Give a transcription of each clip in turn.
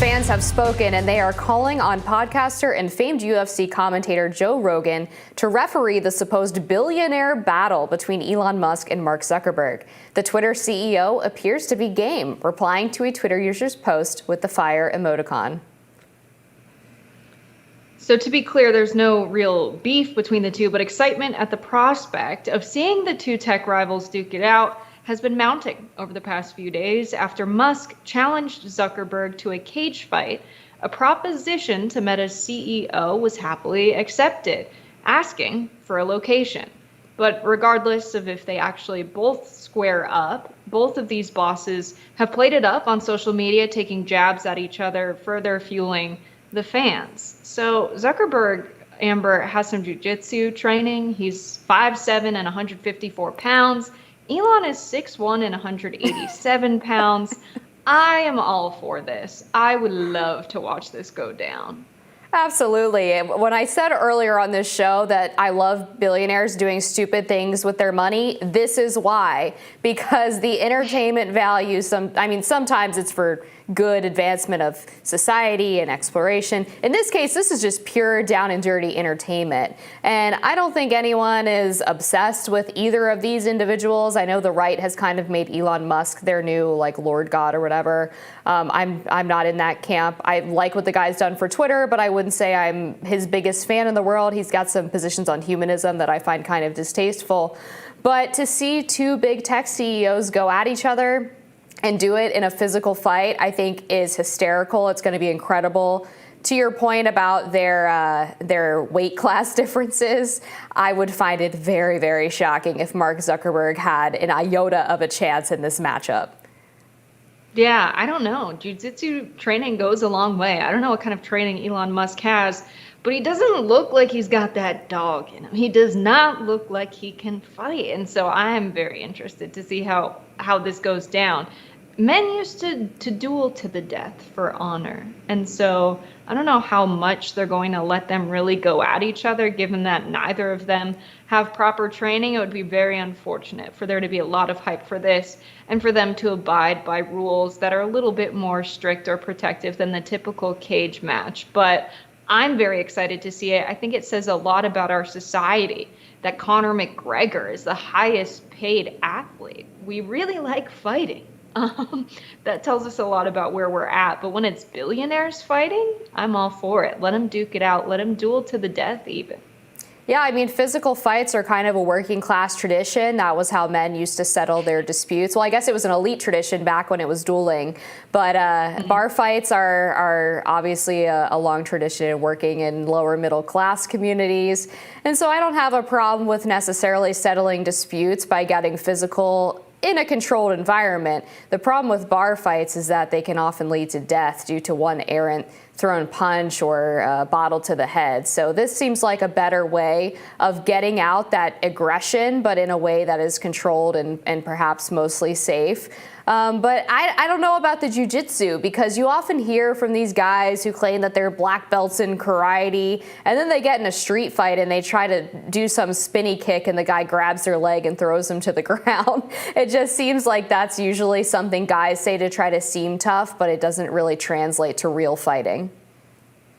fans have spoken, and they are calling on podcaster and famed UFC commentator Joe Rogan to referee the supposed billionaire battle between Elon Musk and Mark Zuckerberg. The Twitter CEO appears to be game, replying to a Twitter user's post with the fire emoticon. So to be clear, there's no real beef between the two, but excitement at the prospect of seeing the two tech rivals duke it out has been mounting over the past few days after Musk challenged Zuckerberg to a cage fight, a proposition to Meta's CEO was happily accepted, asking for a location. But regardless of if they actually both square up, both of these bosses have played it up on social media, taking jabs at each other, further fueling the fans. So Zuckerberg, Amber, has some jiu-jitsu training. He's 5'7" and 154 pounds. Elon is 6'1" and 187 pounds. I am all for this. I would love to watch this go down. Absolutely. When I said earlier on this show that I love billionaires doing stupid things with their money, this is why. Because the entertainment value, sometimes it's for good advancement of society and exploration. In this case, this is just pure down and dirty entertainment. And I don't think anyone is obsessed with either of these individuals. I know the right has kind of made Elon Musk their new Lord God or whatever. I'm not in that camp. I like what the guy's done for Twitter, but I wouldn't say I'm his biggest fan in the world. He's got some positions on humanism that I find kind of distasteful. But to see two big tech CEOs go at each other and do it in a physical fight, I think is hysterical. It's going to be incredible. To your point about their weight class differences, I would find it very, very shocking if Mark Zuckerberg had an iota of a chance in this matchup. Yeah, I don't know. Jiu-jitsu training goes a long way. I don't know what kind of training Elon Musk has, but he doesn't look like he's got that dog in him. He does not look like he can fight. And so I am very interested to see how this goes down. Men used to duel to the death for honor. And so I don't know how much they're going to let them really go at each other, given that neither of them have proper training. It would be very unfortunate for there to be a lot of hype for this and for them to abide by rules that are a little bit more strict or protective than the typical cage match. But I'm very excited to see it. I think it says a lot about our society that Conor McGregor is the highest paid athlete. We really like fighting. That tells us a lot about where we're at. But when it's billionaires fighting, I'm all for it. Let them duke it out. Let them duel to the death even. Yeah, I mean, physical fights are kind of a working class tradition. That was how men used to settle their disputes. Well, I guess it was an elite tradition back when it was dueling. But bar fights are obviously a long tradition working in lower middle class communities. And so I don't have a problem with necessarily settling disputes by getting physical in a controlled environment. The problem with bar fights is that they can often lead to death due to one errant thrown punch or a bottle to the head. So this seems like a better way of getting out that aggression, but in a way that is controlled and perhaps mostly safe. But I don't know about the jiu-jitsu, because you often hear from these guys who claim that they're black belts in karate, and then they get in a street fight and they try to do some spinny kick and the guy grabs their leg and throws them to the ground. It just seems like that's usually something guys say to try to seem tough, but it doesn't really translate to real fighting.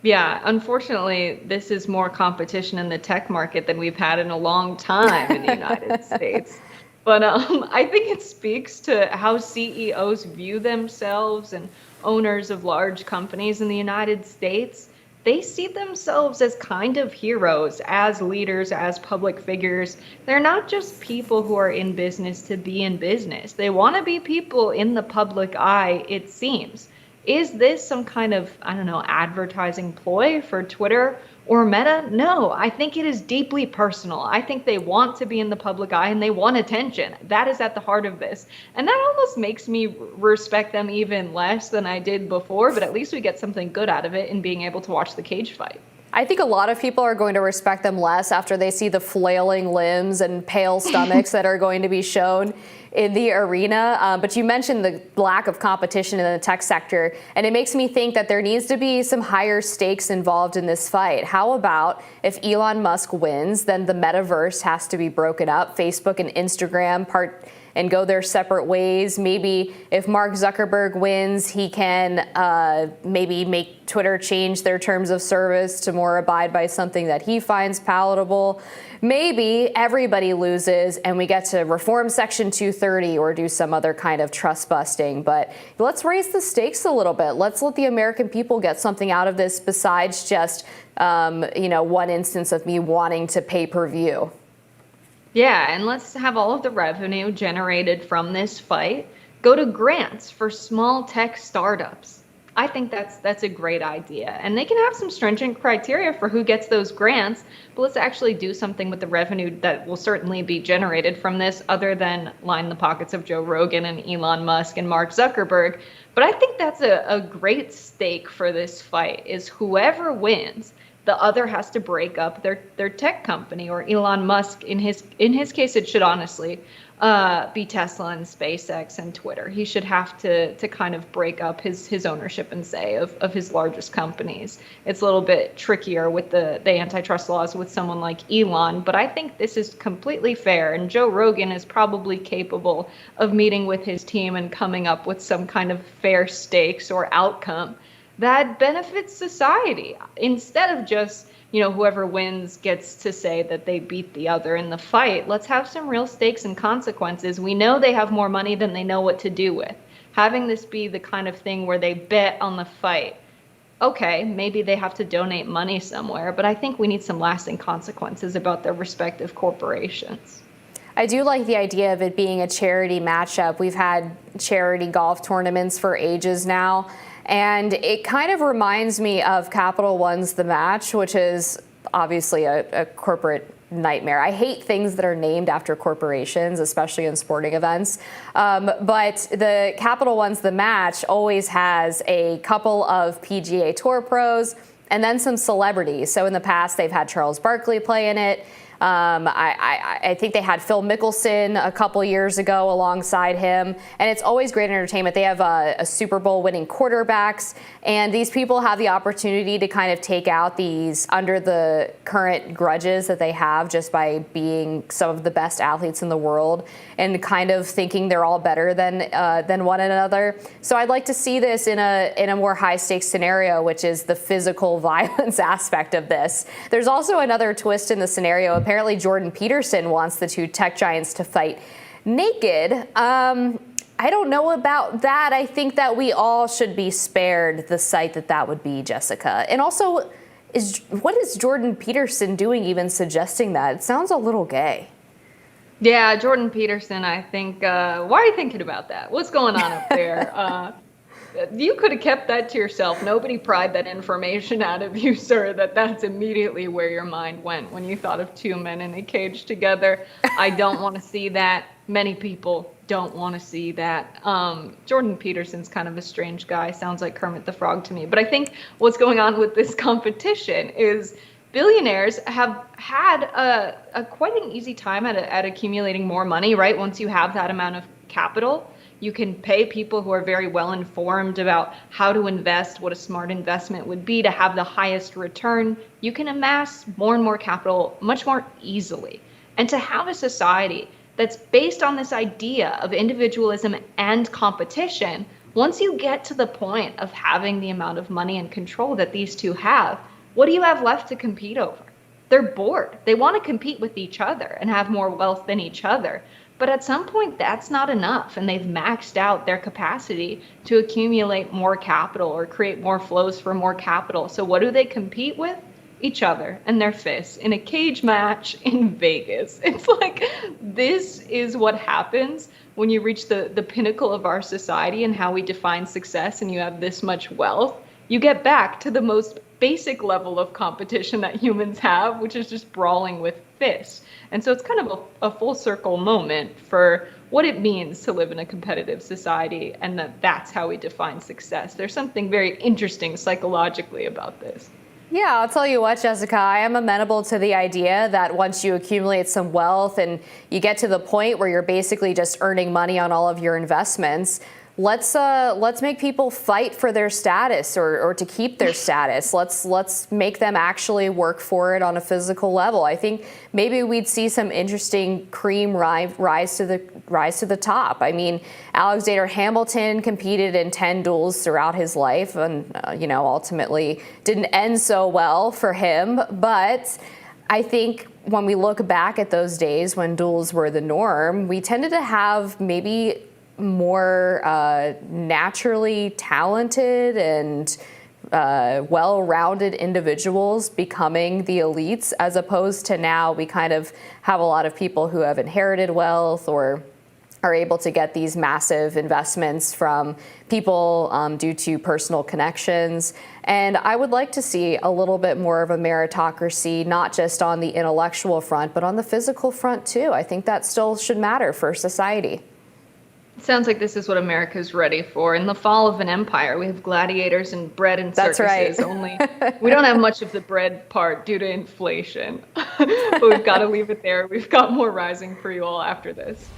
Yeah, unfortunately, this is more competition in the tech market than we've had in a long time in the United States. But I think it speaks to how CEOs view themselves, and owners of large companies in the United States. They see themselves as kind of heroes, as leaders, as public figures. They're not just people who are in business to be in business. They want to be people in the public eye, it seems. Is this some kind of, advertising ploy for Twitter or Meta? No, I think it is deeply personal. I think they want to be in the public eye and they want attention. That is at the heart of this. And that almost makes me respect them even less than I did before, but at least we get something good out of it in being able to watch the cage fight. I think a lot of people are going to respect them less after they see the flailing limbs and pale stomachs that are going to be shown in the arena. But you mentioned the lack of competition in the tech sector, and it makes me think that there needs to be some higher stakes involved in this fight. How about if Elon Musk wins, then the metaverse has to be broken up. Facebook and Instagram and go their separate ways. Maybe if Mark Zuckerberg wins, he can maybe make Twitter change their terms of service to more abide by something that he finds palatable. Maybe everybody loses and we get to reform Section 230 or do some other kind of trust busting. But let's raise the stakes a little bit. Let's let the American people get something out of this besides just, one instance of me wanting to pay per view. Yeah, and let's have all of the revenue generated from this fight go to grants for small tech startups. I think that's a great idea. And they can have some stringent criteria for who gets those grants, but let's actually do something with the revenue that will certainly be generated from this other than line the pockets of Joe Rogan and Elon Musk and Mark Zuckerberg. But I think that's a great stake for this fight is whoever wins, the other has to break up their tech company, or Elon Musk, in his case, it should honestly be Tesla and SpaceX and Twitter. He should have to kind of break up his ownership and say of his largest companies. It's a little bit trickier with the antitrust laws with someone like Elon, but I think this is completely fair. And Joe Rogan is probably capable of meeting with his team and coming up with some kind of fair stakes or outcome that benefits society instead of just, whoever wins gets to say that they beat the other in the fight. Let's have some real stakes and consequences. We know they have more money than they know what to do with. Having this be the kind of thing where they bet on the fight. Okay, maybe they have to donate money somewhere, but I think we need some lasting consequences about their respective corporations. I do like the idea of it being a charity matchup. We've had charity golf tournaments for ages now. And it kind of reminds me of Capital One's The Match, which is obviously a corporate nightmare. I hate things that are named after corporations, especially in sporting events. But the Capital One's The Match always has a couple of PGA Tour pros and then some celebrities. So in the past, they've had Charles Barkley play in it. I think they had Phil Mickelson a couple years ago alongside him, and it's always great entertainment. They have a Super Bowl winning quarterbacks, and these people have the opportunity to kind of take out these under the current grudges that they have just by being some of the best athletes in the world and kind of thinking they're all better than one another. So I'd like to see this in a more high stakes scenario, which is the physical violence aspect of this. There's also another twist in the scenario. Apparently Jordan Peterson wants the two tech giants to fight naked. I don't know about that. I think that we all should be spared the sight that would be, Jessica. And also, what is Jordan Peterson doing even suggesting that? It sounds a little gay. Yeah, Jordan Peterson, I think, why are you thinking about that? What's going on up there? You could have kept that to yourself. Nobody pried that information out of you, sir, that's immediately where your mind went when you thought of two men in a cage together. I don't want to see that. Many people don't want to see that. Jordan Peterson's kind of a strange guy. Sounds like Kermit the Frog to me. But I think what's going on with this competition is billionaires have had a quite an easy time at accumulating more money, right? Once you have that amount of capital, you can pay people who are very well informed about how to invest, what a smart investment would be to have the highest return. You can amass more and more capital much more easily. And to have a society that's based on this idea of individualism and competition, once you get to the point of having the amount of money and control that these two have, what do you have left to compete over? They're bored. They want to compete with each other and have more wealth than each other. But at some point, that's not enough, and they've maxed out their capacity to accumulate more capital or create more flows for more capital. So what do they compete with? Each other and their fists in a cage match in Vegas. It's like, this is what happens when you reach the pinnacle of our society and how we define success, and you have this much wealth. You get back to the most basic level of competition that humans have, which is just brawling with fists. And so it's kind of a full circle moment for what it means to live in a competitive society, and that's how we define success. There's something very interesting psychologically about this. Yeah, I'll tell you what, Jessica, I am amenable to the idea that once you accumulate some wealth and you get to the point where you're basically just earning money on all of your investments, let's make people fight for their status or to keep their status. Let's make them actually work for it on a physical level. I think maybe we'd see some interesting cream rise to the top. I mean, Alexander Hamilton competed in 10 duels throughout his life, and ultimately didn't end so well for him. But I think when we look back at those days when duels were the norm, we tended to have maybe more naturally talented and well-rounded individuals becoming the elites, as opposed to now we kind of have a lot of people who have inherited wealth or are able to get these massive investments from people due to personal connections. And I would like to see a little bit more of a meritocracy, not just on the intellectual front, but on the physical front too. I think that still should matter for society. Sounds like this is what America's ready for. In the fall of an empire, we have gladiators and bread and circuses. That's right. Only we don't have much of the bread part due to inflation. But we've got to leave it there. We've got more rising for you all after this.